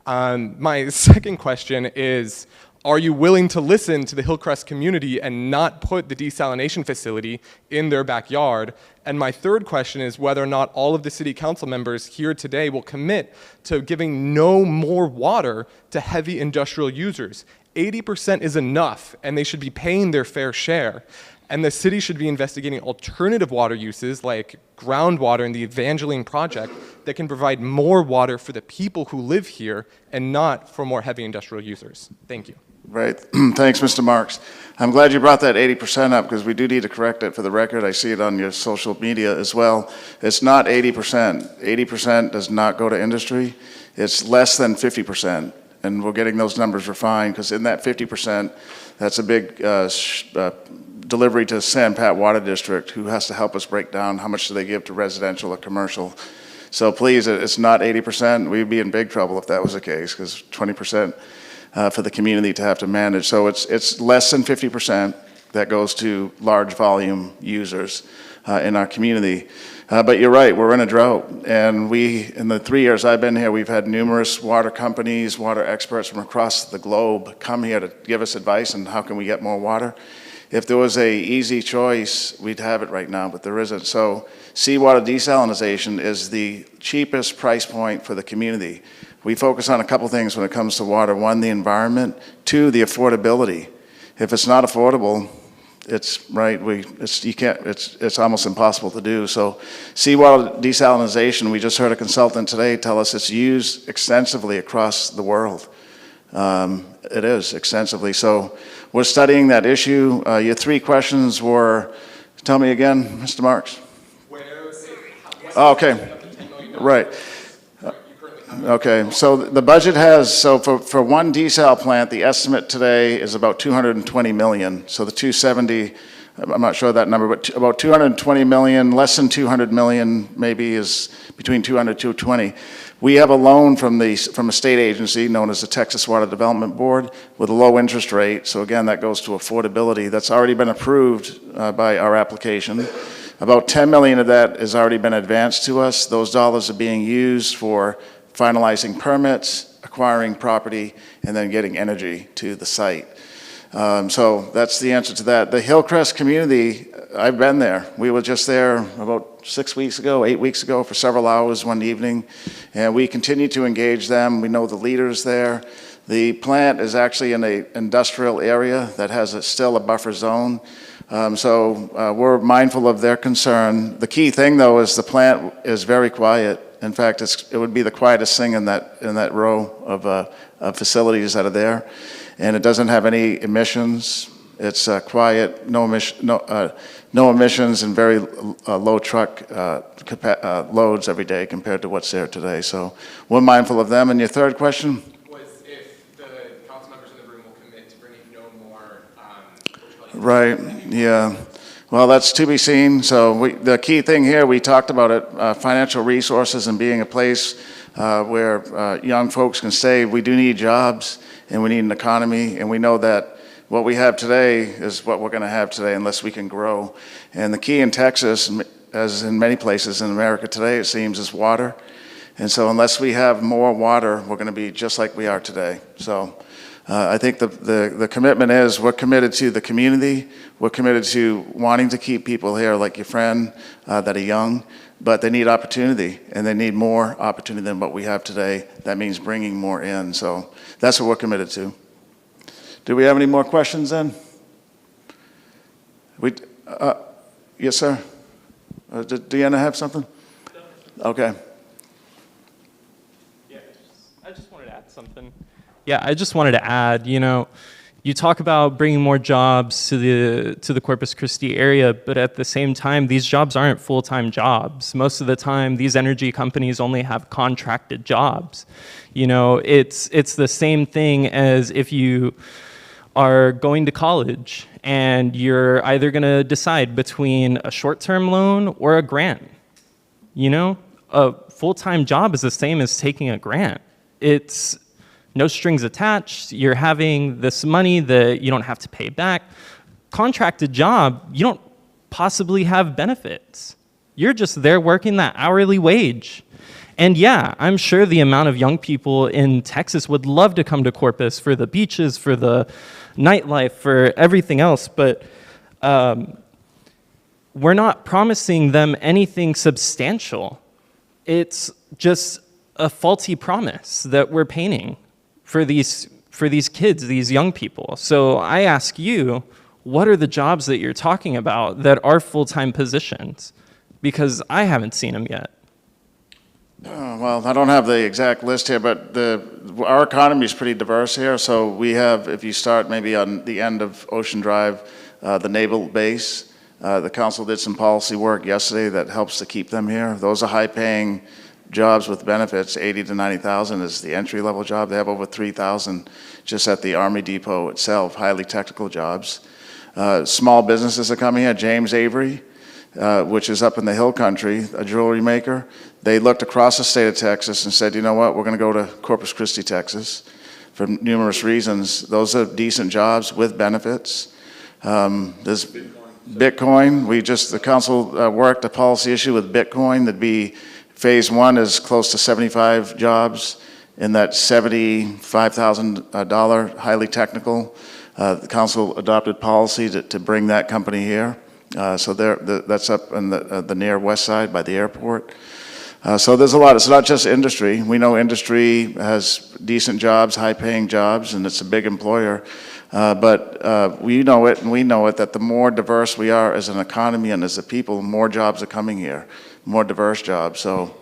My second question is, are you willing to listen to the Hillcrest community and not put the desalination facility in their backyard? And my third question is whether or not all of the city council members here today will commit to giving no more water to heavy industrial users. 80% is enough, and they should be paying their fair share. And the city should be investigating alternative water uses like groundwater in the Evangeline project that can provide more water for the people who live here and not for more heavy industrial users. Thank you. Right. Thanks, Mr. Marks. I'm glad you brought that 80% up because we do need to correct it for the record. I see it on your social media as well. It's not 80%. 80% does not go to industry. It's less than 50%. And we're getting those numbers refined because in that 50%, that's a big delivery to San Pat Water District, who has to help us break down how much do they give to residential or commercial. So please, it's not 80%. We'd be in big trouble if that was the case, because 20% for the community to have to manage. So it's less than 50% that goes to large volume users in our community. But you're right, we're in a drought. And in the 3 years I've been here, we've had numerous water companies, water experts from across the globe come here to give us advice on how can we get more water. If there was a easy choice, we'd have it right now, but there isn't. So seawater desalination is the cheapest price point for the community. We focus on a couple things when it comes to water. One, the environment. Two, the affordability. If it's not affordable, it's almost impossible to do. So seawater desalination, we just heard a consultant today tell us it's used extensively across the world. It is extensively. So we're studying that issue. Your three questions were, tell me again, Mr. Marks. Oh, okay. Right. Okay, so the budget has, for one desal plant, the estimate today is about 220 million. So the 270, I'm not sure of that number, but about 220 million, less than 200 million maybe is between 200 and 220. We have a loan from a state agency known as the Texas Water Development Board with a low interest rate. So again, that goes to affordability. That's already been approved by our application. About 10 million of that has already been advanced to us. Those dollars are being used for finalizing permits, acquiring property, and then getting energy to the site. So that's the answer to that. The Hillcrest community, I've been there. We were just there about 8 weeks ago for several hours one evening, and we continue to engage them. We know the leaders there. The plant is actually in an industrial area that has still a buffer zone. So we're mindful of their concern. The key thing, though, is the plant is very quiet. In fact, it would be the quietest thing in that row of facilities that are there, and it doesn't have any emissions. It's quiet, no emissions, and very low truck loads every day compared to what's there today. So we're mindful of them. And your third question was if the council members in the room will commit to bringing no more. Right. Yeah. Well, that's to be seen. So the key thing here, we talked about it, financial resources and being a place where young folks can stay. We do need jobs and we need an economy, and we know that what we have today is what we're going to have today unless we can grow. And the key in Texas, as in many places in America today, it seems, is water. And so unless we have more water, we're going to be just like we are today. So I think the commitment is we're committed to the community. We're committed to wanting to keep people here like your friend that are young, but they need opportunity, and they need more opportunity than what we have today. That means bringing more in. So that's what we're committed to. Do we have any more questions then? Yes, sir. Did Deanna have something? Okay. Yeah, I just wanted to add something. Yeah, I just wanted to add, You talk about bringing more jobs to the Corpus Christi area, but at the same time, these jobs aren't full-time jobs. Most of the time, these energy companies only have contracted jobs. You know, it's the same thing as if you are going to college and you're either going to decide between a short-term loan or a grant. You know, a full-time job is the same as taking a grant. It's no strings attached. You're having this money that you don't have to pay back. Contracted job, you don't possibly have benefits. You're just there working that hourly wage. And yeah, I'm sure the amount of young people in Texas would love to come to Corpus for the beaches, for the nightlife, for everything else, but we're not promising them anything substantial. It's just a faulty promise that we're painting for these kids, these young people. So I ask you, what are the jobs that you're talking about that are full-time positions? Because I haven't seen them yet. Well, I don't have the exact list here, but our economy is pretty diverse here. So we have, if you start maybe on the end of Ocean Drive, the naval base, the council did some policy work yesterday that helps to keep them here. Those are high-paying jobs with benefits. 80 to 90,000 is the entry-level job. They have over 3,000 just at the Army Depot itself, highly technical jobs. Small businesses are coming here. James Avery, which is up in the hill country, a jewelry maker. They looked across the state of Texas and said, you know what, we're going to go to Corpus Christi, Texas, for numerous reasons. Those are decent jobs with benefits. There's Bitcoin. The council worked a policy issue with Bitcoin. That'd be phase one is close to 75 jobs in that $75,000 highly technical. The council adopted policy to bring that company here. So that's up in the near west side by the airport. So there's a lot. It's not just industry. We know industry has decent jobs, high-paying jobs, and it's a big employer. But we know it, and we know it, that the more diverse we are as an economy and as a people, more jobs are coming here, more diverse jobs. So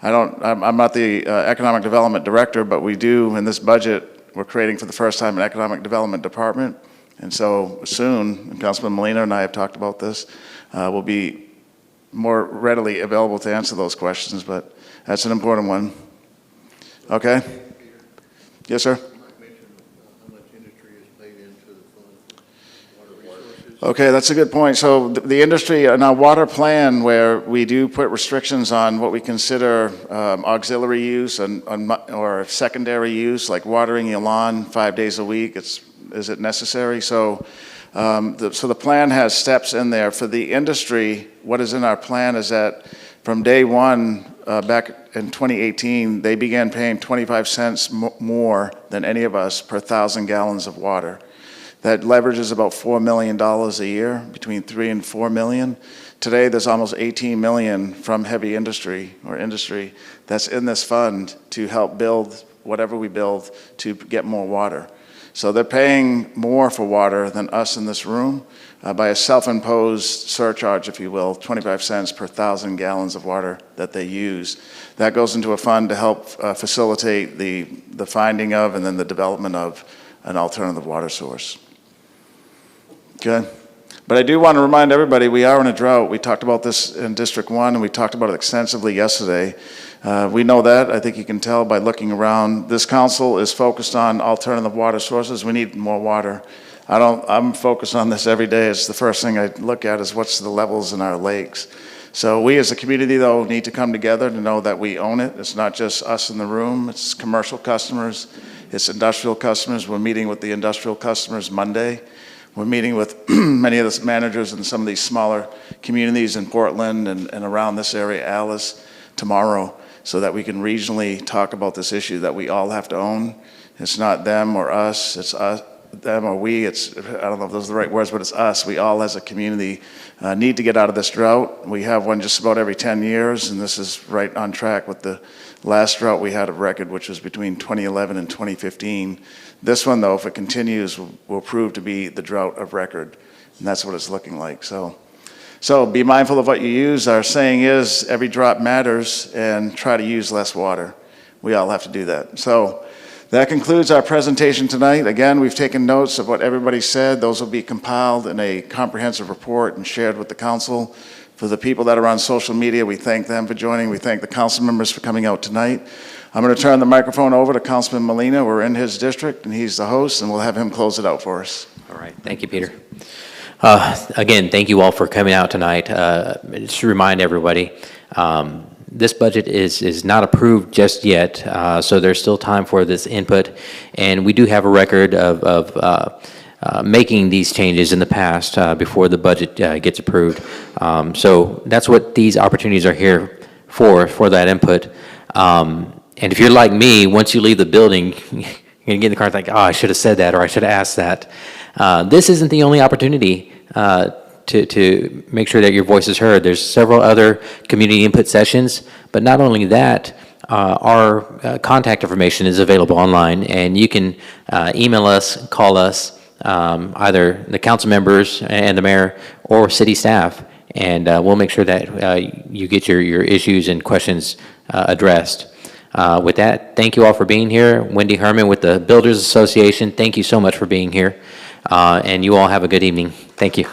I'm not the economic development director, but we do, in this budget, we're creating for the first time an economic development department. And so soon, and Councilman Molina and I have talked about this, we'll be more readily available to answer those questions, but that's an important one. Okay? Yes, sir? Okay, that's a good point. So the industry, in our water plan, where we do put restrictions on what we consider auxiliary use or secondary use, like watering your lawn 5 days a week, is it necessary? So the plan has steps in there. For the industry, what is in our plan is that from day one, back in 2018, they began paying 25 cents more than any of us per 1,000 gallons of water. That leverages about $4 million a year, between 3 and 4 million. Today, there's almost 18 million from heavy industry that's in this fund to help build whatever we build to get more water. So they're paying more for water than us in this room by a self-imposed surcharge, if you will, 25 cents per 1,000 gallons of water that they use. That goes into a fund to help facilitate the finding of and then the development of an alternative water source. Good. But I do want to remind everybody, we are in a drought. We talked about this in District 1, and we talked about it extensively yesterday. We know that. I think you can tell by looking around. This council is focused on alternative water sources. We need more water. I'm focused on this every day. It's the first thing I look at is what's the levels in our lakes. So we as a community, though, need to come together to know that we own it. It's not just us in the room. It's commercial customers. It's industrial customers. We're meeting with the industrial customers Monday. We're meeting with many of the managers in some of these smaller communities in Portland and around this area, Alice, tomorrow, so that we can regionally talk about this issue that we all have to own. It's not them or us, it's us, them or we. I don't know if those are the right words, but it's us. We all as a community need to get out of this drought. We have one just about every 10 years, and this is right on track with the last drought we had of record, which was between 2011 and 2015. This one, though, if it continues, will prove to be the drought of record, and that's what it's looking like. So be mindful of what you use. Our saying is, every drop matters, and try to use less water. We all have to do that. So That concludes our presentation tonight. Again, we've taken notes of what everybody said. Those will be compiled in a comprehensive report and shared with the council. For the people that are on social media, we thank them for joining. We thank the council members for coming out tonight. I'm going to turn the microphone over to Councilman Molina. We're in his district, and he's the host, and we'll have him close it out for us. All right, thank you, Peter. Again, thank you all for coming out tonight. Just to remind everybody, this budget is not approved just yet, so there's still time for this input, and we do have a record of making these changes in the past before the budget gets approved. So that's what these opportunities are here for that input. And if you're like me, once you leave the building, you're gonna get in the car like, oh, I should have said that, or I should have asked that. This isn't the only opportunity to make sure that your voice is heard. There's several other community input sessions, but not only that, our contact information is available online, and you can email us, call us, either the council members and the mayor or city staff, and we'll make sure that you get your issues and questions addressed. With that, thank you all for being here. Wendy Herman with the Builders Association, thank you so much for being here. And you all have a good evening. Thank you.